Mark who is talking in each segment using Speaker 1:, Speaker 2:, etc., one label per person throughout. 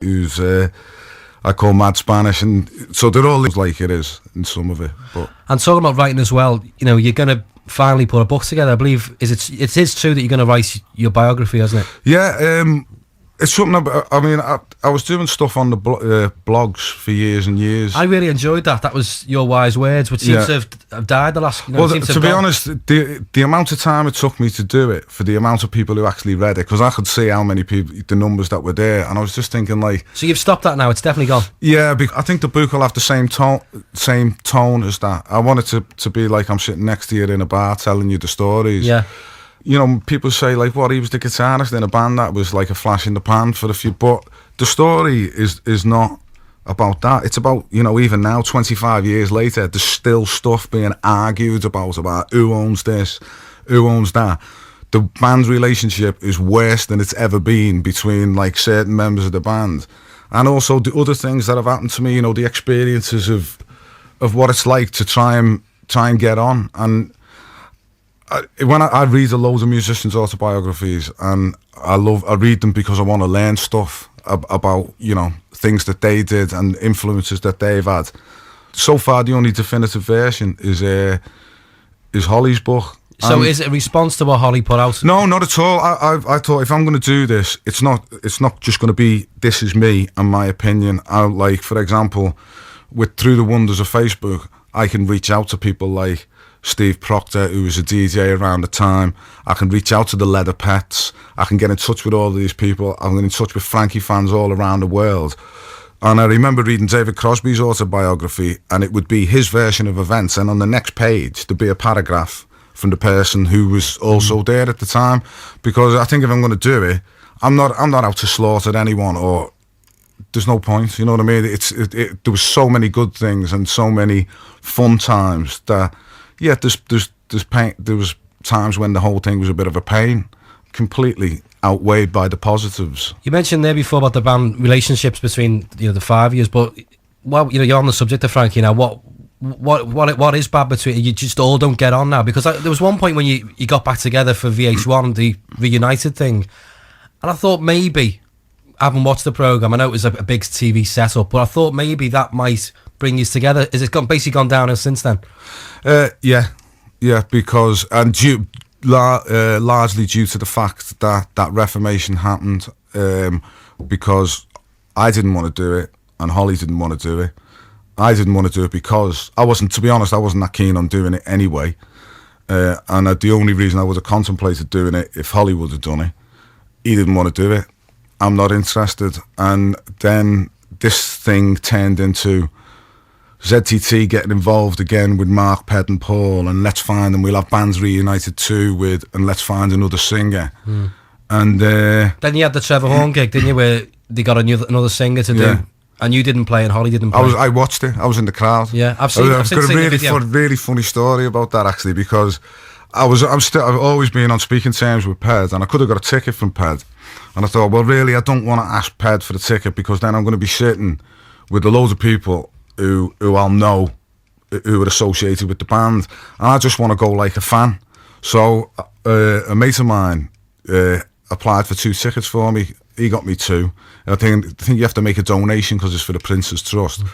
Speaker 1: who's I call mad Spanish, and so they're all like it is in some of it. But
Speaker 2: and talking about writing as well, you know, you're going to finally put a book together. I believe it is true that you're going to write your biography, isn't it?
Speaker 1: Yeah, it's something. I was doing stuff on the blogs for years and years.
Speaker 2: I really enjoyed that. That was your wise words, which seems to have died the last.
Speaker 1: Well, to be honest, the amount of time it took me to do it, for the amount of people who actually read it, because I could see how many people, the numbers that were there, and I was just thinking like.
Speaker 2: So you've stopped that now? It's definitely gone.
Speaker 1: Yeah, I think the book will have the same tone as that. I want it to be like I'm sitting next to you in a bar telling you the stories.
Speaker 2: Yeah.
Speaker 1: You know, people say like, "What? He was the guitarist in a band that was like a flash in the pan for a few." But the story is not about that. It's about, you know, even now, 25 years later, there's still stuff being argued about who owns this, who owns that. The band's relationship is worse than it's ever been between like certain members of the band, and also the other things that have happened to me. You know, the experiences of what it's like to try and get on. And when I read a loads of musicians' autobiographies, and I read them because I want to learn stuff about, you know, things that they did and influences that they've had. So far, the only definitive version is Holly's book.
Speaker 2: So is it a response to what Holly put out?
Speaker 1: No, not at all. I thought, if I'm going to do this, it's not just going to be, this is me and my opinion. Like, for example, through the wonders of Facebook, I can reach out to people like Steve Proctor, who was a DJ around the time. I can reach out to the Leather Pets. I can get in touch with all of these people. I'm in touch with Frankie fans all around the world. And I remember reading David Crosby's autobiography, and it would be his version of events, and on the next page there'd be a paragraph from the person who was also there at the time. Because I think if I'm going to do it, I'm not out to slaughter anyone, or there's no point, you know what I mean? There was so many good things and so many fun times that, yeah, there's pain. There was times when the whole thing was a bit of a pain, completely outweighed by the positives.
Speaker 2: You mentioned there before about the band relationships between, you know, the 5 years, but well, you know, you're on the subject of Frankie now. What is bad between you? Just all don't get on now, because there was one point when you got back together for VH1, the reunited thing, and I thought maybe, I haven't watched the programme, I know it was a big TV setup, but I thought maybe that might bring you together. Is it basically gone downhill since then? Yeah, because, and largely due to the fact that Reformation happened, because I didn't want to do it and Holly didn't want to do it. I didn't want to do it because to be honest, I wasn't that keen on doing it anyway, and the only reason I would have contemplated doing it if Holly would have done it. He didn't want to do it. I'm not interested. And then this thing turned into ZTT getting involved again with Mark, Ped and Paul, and let's find them, we'll have bands reunited too and let's find another singer. And then you had the Trevor Horn gig, didn't you, where they got another singer to do, and you didn't play and Holly didn't play.
Speaker 1: I watched it. I was in the crowd.
Speaker 2: Yeah, I've got
Speaker 1: a really funny story about that, actually, because I've always been on speaking terms with Ped, and I could have got a ticket from Ped, and I thought, well, really, I don't want to ask Ped for the ticket, because then I'm going to be sitting with a loads of people who I'll know, who are associated with the band, and I just want to go like a fan. So a mate of mine applied for 2 tickets for me. He got me 2. I think you have to make a donation because it's for the Prince's Trust.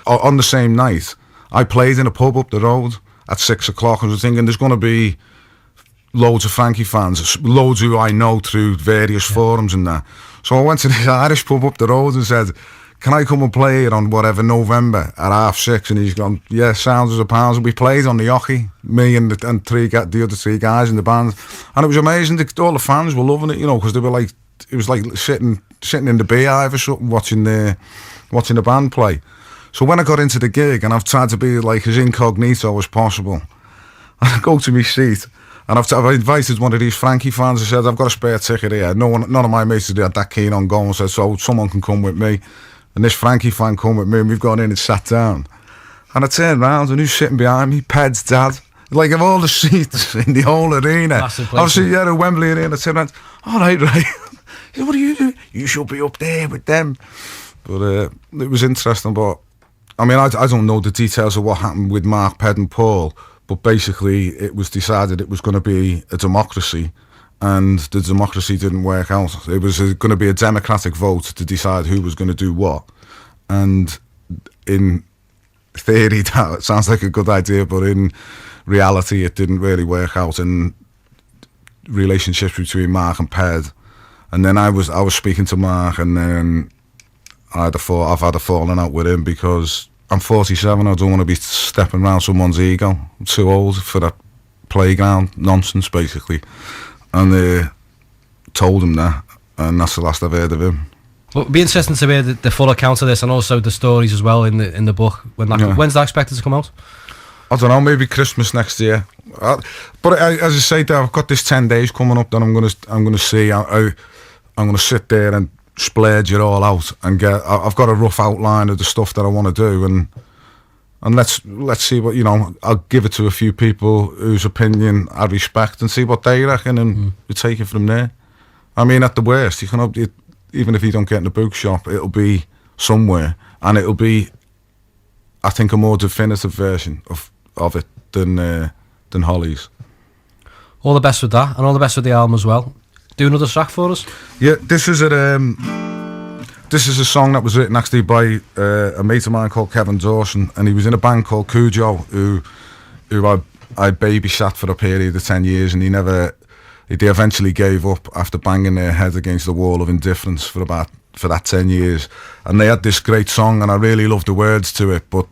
Speaker 1: On the same night, I played in a pub up the road at 6 o'clock, and I was thinking there's going to be loads of Frankie fans, loads who I know through various forums and that. So I went to this Irish pub up the road and said, can I come and play it on whatever November at 6:30? And he's gone, yeah, sounds as a pound. And we played on the Yockey, me and the other 3 guys in the band, and it was amazing. All the fans were loving it, you know, because they were like, it was like sitting in the beehive or something, watching the band play. So when I got into the gig, and I've tried to be like as incognito as possible, I go to my seat, and I've invited one of these Frankie fans. I said, I've got a spare ticket here. None of my mates are that keen on going. I said, so someone can come with me. And this Frankie fan come with me, and we've gone in and sat down. And I turned round, and who's sitting behind me? Ped's dad. Like, of all the seats in the whole arena, I was sitting at Wembley Arena. I turned around, all right. He said, what are you doing? You should be up there with them. But it was interesting. But I mean, I don't know the details of what happened with Mark, Ped and Paul, but basically it was decided it was going to be a democracy, and the democracy didn't work out. It was going to be a democratic vote to decide who was going to do what, and in theory that sounds like a good idea, but in reality it didn't really work out in relationships between Mark and Ped. And then I was speaking to Mark, and then I've had a falling out with him because I'm 47. I don't want to be stepping around someone's ego. I'm too old for that playground nonsense, basically. And told him that, and that's the last I've heard of him.
Speaker 2: Well, it'd be interesting to hear the full account of this, and also the stories as well in the book. When's that expected to come out?
Speaker 1: I don't know, maybe Christmas next year. But as I say, Dave, I've got this 10 days coming up that I'm gonna see. I'm gonna sit there and splurge it all out and I've got a rough outline of the stuff that I want to do, and let's see what, I'll give it to a few people whose opinion I respect and see what they reckon, and we take it from there. I mean, at the worst, even if you don't get in the bookshop, it'll be somewhere, and it'll be, I think, a more definitive version of it than Holly's.
Speaker 2: All the best with that, and all the best with the album as well. Do another track for us. Yeah,
Speaker 1: this is a song that was written actually by a mate of mine called Kevin Dawson, and he was in a band called Cujo, who I babysat for a period of 10 years, and they eventually gave up after banging their head against the wall of indifference for that 10 years. And they had this great song, and I really loved the words to it, but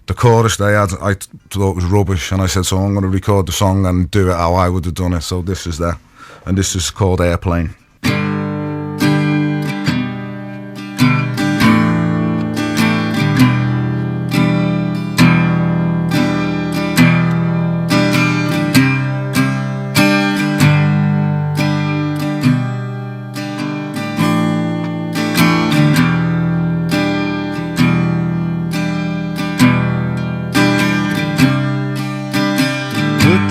Speaker 1: the chorus they had, I thought was rubbish, and I said, so I'm going to record the song and do it how I would have done it. So this is that, and this is called Airplane.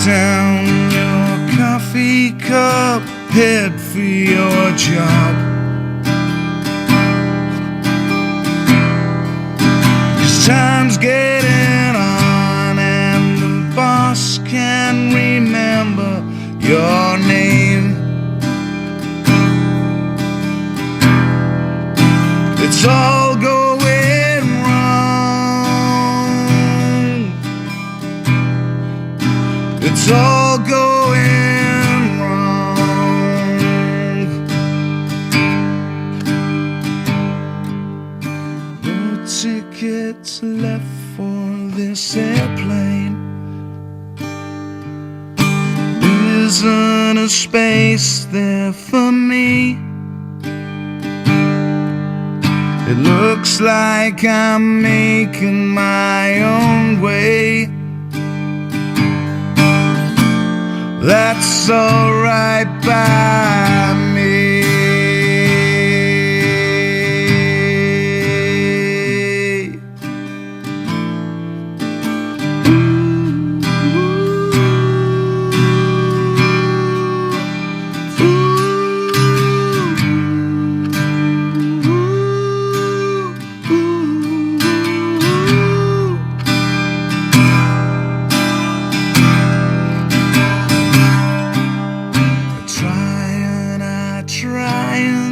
Speaker 3: Down your coffee cup, head for your job. 'Cause time's getting on, and the boss can remember your name. It's all going wrong. It's all going wrong. No tickets left for this airplane. Isn't a space there for me? It looks like I'm making my own way. That's alright by me.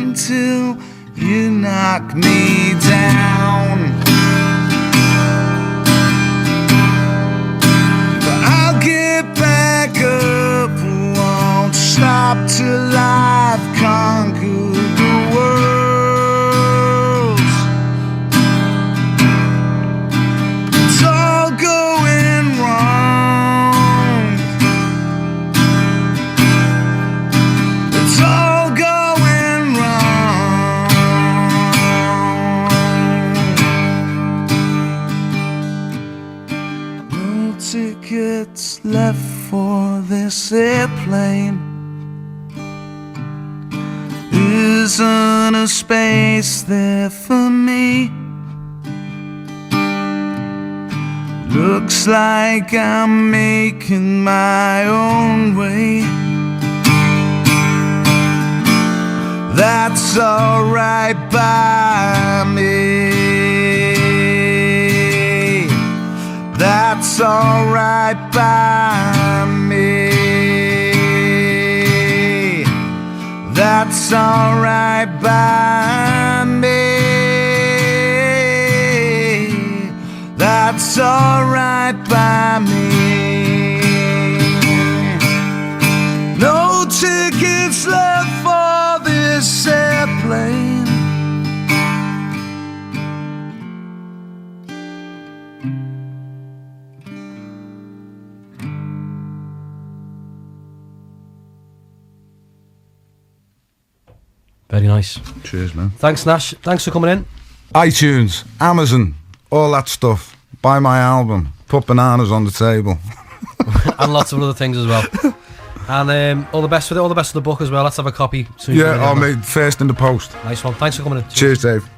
Speaker 3: Until you knock me down, but I'll get back up, won't stop till I've conquered the world. It's all going wrong. It's all going wrong. No tickets left for this airplane. Isn't a space there for me? Looks like I'm making my own way. That's alright by me. That's alright by me. right by me. No tickets left for this airplane.
Speaker 2: Very nice.
Speaker 1: Cheers, man.
Speaker 2: Thanks, Nash. Thanks for coming in.
Speaker 1: iTunes, Amazon, all that stuff. Buy my album. Put bananas on the table.
Speaker 2: And lots of other things as well. And all the best with it. All the best with the book as well. Let's have a copy soon.
Speaker 1: Yeah, I'll make first in the post.
Speaker 2: Nice one. Thanks for coming in.
Speaker 1: Cheers, Dave.